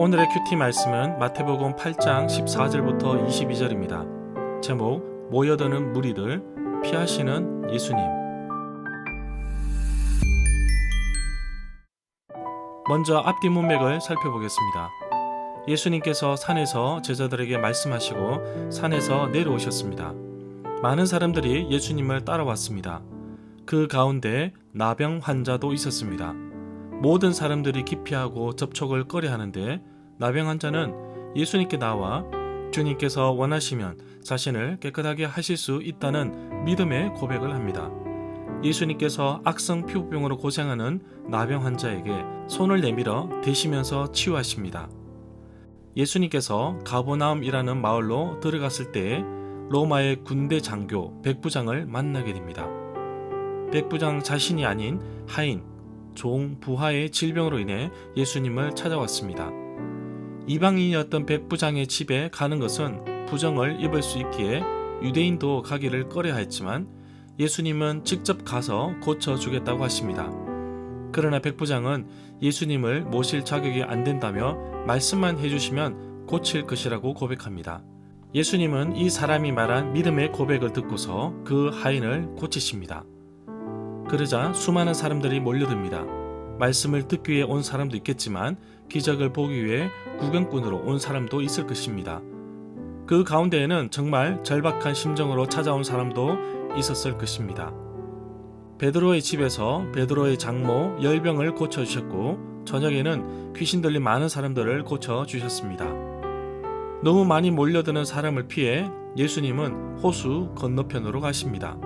오늘의 큐티 말씀은 마태복음 8장 14절부터 22절입니다. 제목 모여드는 무리들 피하시는 예수님. 먼저 앞뒤 문맥을 살펴보겠습니다. 예수님께서 산에서 제자들에게 말씀하시고 산에서 내려오셨습니다. 많은 사람들이 예수님을 따라왔습니다. 그 가운데 나병 환자도 있었습니다. 모든 사람들이 기피하고 접촉을 꺼려하는데 나병 환자는 예수님께 나와 주님께서 원하시면 자신을 깨끗하게 하실 수 있다는 믿음의 고백을 합니다. 예수님께서 악성 피부병으로 고생하는 나병 환자에게 손을 내밀어 대시면서 치유하십니다. 예수님께서 가버나움이라는 마을로 들어갔을 때에 로마의 군대 장교 백부장을 만나게 됩니다. 백부장 자신이 아닌 하인, 종, 부하의 질병으로 인해 예수님을 찾아왔습니다. 이방인이었던 백부장의 집에 가는 것은 부정을 입을 수 있기에 유대인도 가기를 꺼려하였지만 예수님은 직접 가서 고쳐주겠다고 하십니다. 그러나 백부장은 예수님을 모실 자격이 안 된다며 말씀만 해주시면 고칠 것이라고 고백합니다. 예수님은 이 사람이 말한 믿음의 고백을 듣고서 그 하인을 고치십니다. 그러자 수많은 사람들이 몰려듭니다. 말씀을 듣기 위해 온 사람도 있겠지만 기적을 보기 위해 구경꾼으로 온 사람도 있을 것입니다. 그 가운데에는 정말 절박한 심정으로 찾아온 사람도 있었을 것입니다. 베드로의 집에서 베드로의 장모 열병을 고쳐주셨고 저녁에는 귀신 들린 많은 사람들을 고쳐주셨습니다. 너무 많이 몰려드는 사람을 피해 예수님은 호수 건너편으로 가십니다.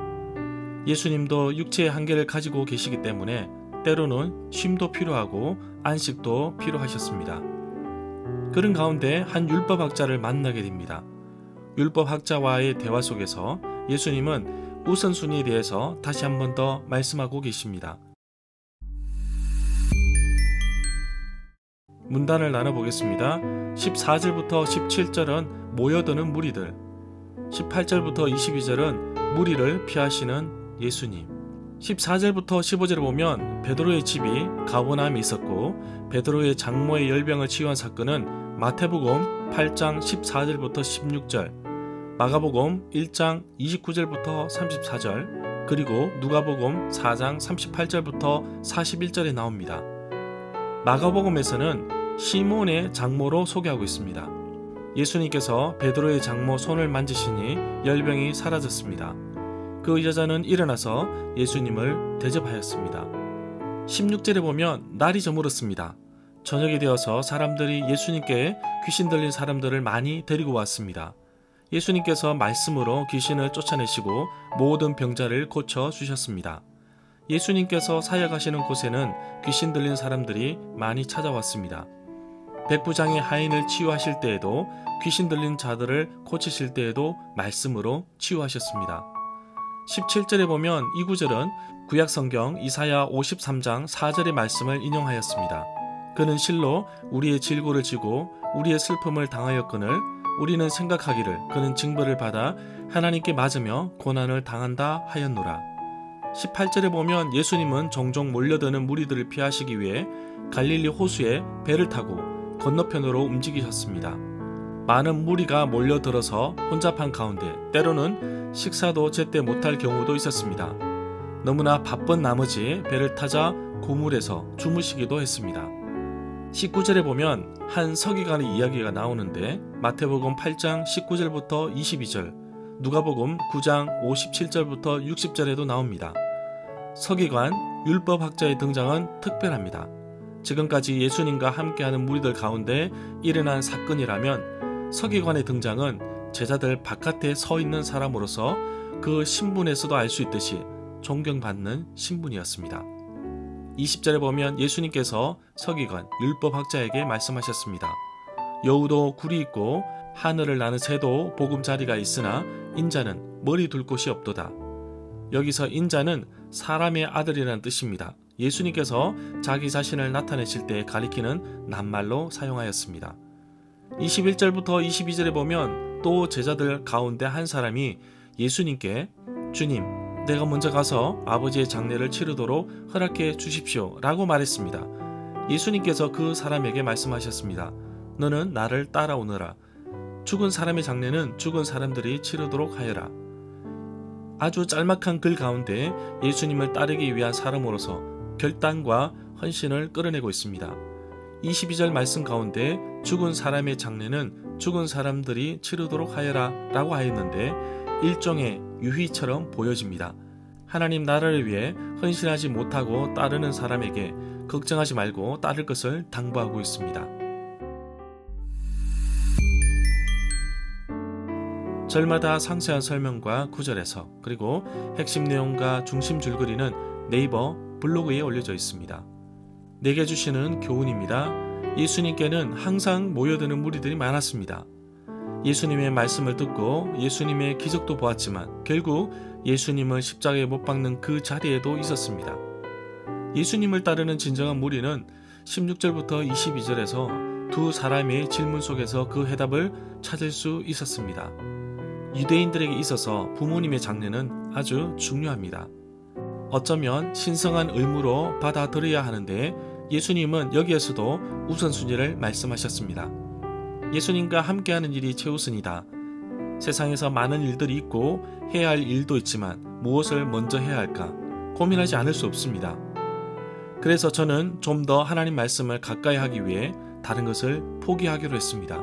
예수님도 육체의 한계를 가지고 계시기 때문에 때로는 쉼도 필요하고 안식도 필요하셨습니다. 그런 가운데 한 율법학자를 만나게 됩니다. 율법학자와의 대화 속에서 예수님은 우선순위에 대해서 다시 한 번 더 말씀하고 계십니다. 문단을 나눠보겠습니다. 14절부터 17절은 모여드는 무리들, 18절부터 22절은 무리를 피하시는 예수님, 14절부터 15절을 보면 베드로의 집이 가버나움에 있었고 베드로의 장모의 열병을 치유한 사건은 마태복음 8장 14절부터 16절, 마가복음 1장 29절부터 34절, 그리고 누가복음 4장 38절부터 41절에 나옵니다. 마가복음에서는 시몬의 장모로 소개하고 있습니다. 예수님께서 베드로의 장모 손을 만지시니 열병이 사라졌습니다. 그 여자는 일어나서 예수님을 대접하였습니다. 16절에 보면 날이 저물었습니다. 저녁이 되어서 사람들이 예수님께 귀신 들린 사람들을 많이 데리고 왔습니다. 예수님께서 말씀으로 귀신을 쫓아내시고 모든 병자를 고쳐주셨습니다. 예수님께서 사역하시는 곳에는 귀신 들린 사람들이 많이 찾아왔습니다. 백부장의 하인을 치유하실 때에도 귀신 들린 자들을 고치실 때에도 말씀으로 치유하셨습니다. 17절에 보면 이 구절은 구약성경 이사야 53장 4절의 말씀을 인용하였습니다. 그는 실로 우리의 질고를 지고 우리의 슬픔을 당하였거늘 우리는 생각하기를 그는 징벌을 받아 하나님께 맞으며 고난을 당한다 하였노라. 18절에 보면 예수님은 종종 몰려드는 무리들을 피하시기 위해 갈릴리 호수에 배를 타고 건너편으로 움직이셨습니다. 많은 무리가 몰려들어서 혼잡한 가운데 때로는 식사도 제때 못할 경우도 있었습니다. 너무나 바쁜 나머지 배를 타자 고물에서 주무시기도 했습니다. 19절에 보면 한 서기관의 이야기가 나오는데 마태복음 8장 19절부터 22절, 누가복음 9장 57절부터 60절에도 나옵니다. 서기관, 율법학자의 등장은 특별합니다. 지금까지 예수님과 함께하는 무리들 가운데 일어난 사건이라면 서기관의 등장은 제자들 바깥에 서 있는 사람으로서 그 신분에서도 알 수 있듯이 존경받는 신분이었습니다. 20절에 보면 예수님께서 서기관, 율법학자에게 말씀하셨습니다. 여우도 굴이 있고 하늘을 나는 새도 보금자리가 있으나 인자는 머리 둘 곳이 없도다. 여기서 인자는 사람의 아들이라는 뜻입니다. 예수님께서 자기 자신을 나타내실 때 가리키는 낱말로 사용하였습니다. 21절부터 22절에 보면 또 제자들 가운데 한 사람이 예수님께 주님, 내가 먼저 가서 아버지의 장례를 치르도록 허락해 주십시오 라고 말했습니다. 예수님께서 그 사람에게 말씀하셨습니다. 너는 나를 따라오너라. 죽은 사람의 장례는 죽은 사람들이 치르도록 하여라. 아주 짤막한 글 가운데 예수님을 따르기 위한 사람으로서 결단과 헌신을 끌어내고 있습니다. 22절 말씀 가운데 죽은 사람의 장례는 죽은 사람들이 치르도록 하여라 라고 하였는데 일종의 유희처럼 보여집니다. 하나님 나라를 위해 헌신하지 못하고 따르는 사람에게 걱정하지 말고 따를 것을 당부하고 있습니다. 절마다 상세한 설명과 구절에서 그리고 핵심 내용과 중심 줄거리는 네이버 블로그에 올려져 있습니다. 내게 주시는 교훈입니다. 예수님께는 항상 모여드는 무리들이 많았습니다. 예수님의 말씀을 듣고 예수님의 기적도 보았지만 결국 예수님을 십자가에 못 박는 그 자리에도 있었습니다. 예수님을 따르는 진정한 무리는 16절부터 22절에서 두 사람의 질문 속에서 그 해답을 찾을 수 있었습니다. 유대인들에게 있어서 부모님의 장례는 아주 중요합니다. 어쩌면 신성한 의무로 받아들여야 하는데 예수님은 여기에서도 우선순위를 말씀하셨습니다. 예수님과 함께하는 일이 최우선이다. 세상에서 많은 일들이 있고 해야 할 일도 있지만 무엇을 먼저 해야 할까 고민하지 않을 수 없습니다. 그래서 저는 좀 더 하나님 말씀을 가까이 하기 위해 다른 것을 포기하기로 했습니다.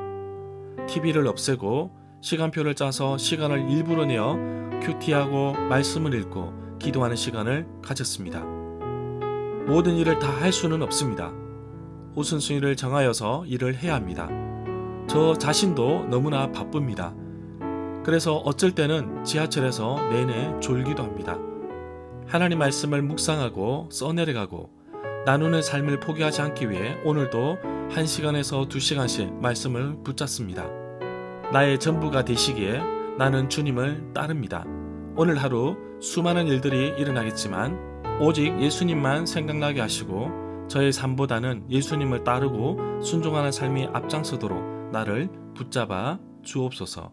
TV를 없애고 시간표를 짜서 시간을 일부러 내어 큐티하고 말씀을 읽고 기도하는 시간을 가졌습니다. 모든 일을 다 할 수는 없습니다. 우선순위를 정하여서 일을 해야 합니다. 저 자신도 너무나 바쁩니다. 그래서 어쩔 때는 지하철에서 내내 졸기도 합니다. 하나님 말씀을 묵상하고 써내려가고 나누는 삶을 포기하지 않기 위해 오늘도 1시간에서 2시간씩 말씀을 붙잡습니다. 나의 전부가 되시기에 나는 주님을 따릅니다. 오늘 하루 수많은 일들이 일어나겠지만 오직 예수님만 생각나게 하시고 저의 삶보다는 예수님을 따르고 순종하는 삶이 앞장서도록 나를 붙잡아 주옵소서.